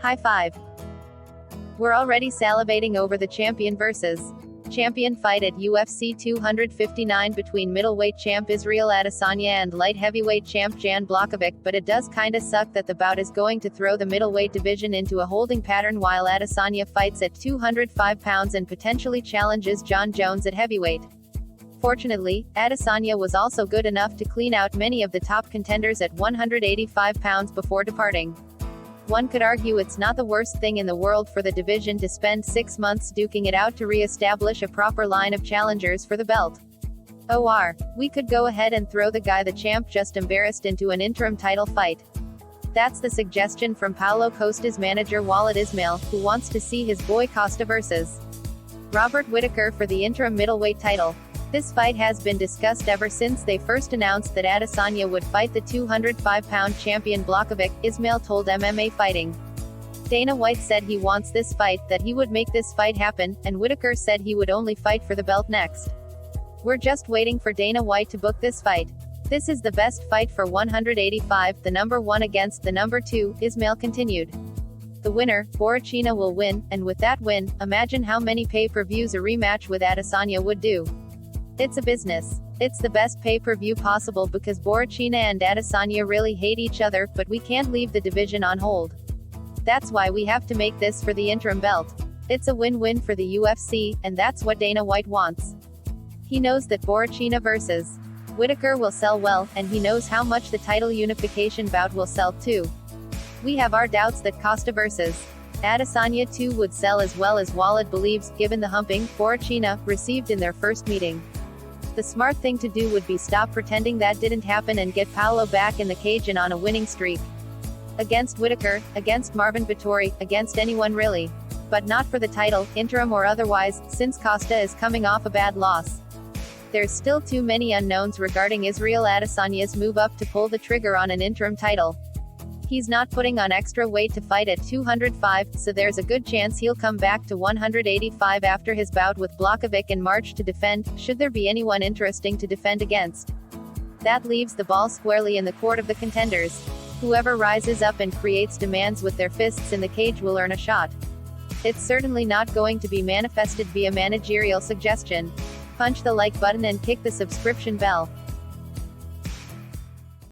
High five. We're already salivating over the champion versus champion fight at UFC 259 between middleweight champ Israel Adesanya and light heavyweight champ Jan Blachowicz, but it does kinda suck that the bout is going to throw the middleweight division into a holding pattern while Adesanya fights at 205 pounds and potentially challenges Jon Jones at heavyweight. Fortunately, Adesanya was also good enough to clean out many of the top contenders at 185 pounds before departing. One could argue it's not the worst thing in the world for the division to spend 6 months duking it out to re-establish a proper line of challengers for the belt. We could go ahead and throw the guy the champ just embarrassed into an interim title fight. That's the suggestion from Paulo Costa's manager Walid Ismail, who wants to see his boy Costa versus Robert Whittaker for the interim middleweight title. This fight has been discussed ever since they first announced that Adesanya would fight the 205-pound champion Blachowicz, Ismail told MMA Fighting. Dana White said he wants this fight, that he would make this fight happen, and Whittaker said he would only fight for the belt next. We're just waiting for Dana White to book this fight. This is the best fight for 185, the number 1 against the number 2, Ismail continued. The winner, Borrachinha, will win, and with that win, imagine how many pay-per-views a rematch with Adesanya would do. It's a business. It's the best pay-per-view possible because Borrachinha and Adesanya really hate each other, but we can't leave the division on hold. That's why we have to make this for the interim belt. It's a win-win for the UFC, and that's what Dana White wants. He knows that Borrachinha versus Whittaker will sell well, and he knows how much the title unification bout will sell too. We have our doubts that Costa versus Adesanya 2 would sell as well as Walid believes, given the humping Borrachinha received in their first meeting. The smart thing to do would be stop pretending that didn't happen and get Paulo back in the cage and on a winning streak. Against Whittaker, against Marvin Vettori, against anyone really. But not for the title, interim or otherwise, since Costa is coming off a bad loss. There's still too many unknowns regarding Israel Adesanya's move up to pull the trigger on an interim title. He's not putting on extra weight to fight at 205, so there's a good chance he'll come back to 185 after his bout with Blachowicz in March to defend, should there be anyone interesting to defend against. That leaves the ball squarely in the court of the contenders. Whoever rises up and creates demands with their fists in the cage will earn a shot. It's certainly not going to be manifested via managerial suggestion. Punch the like button and kick the subscription bell.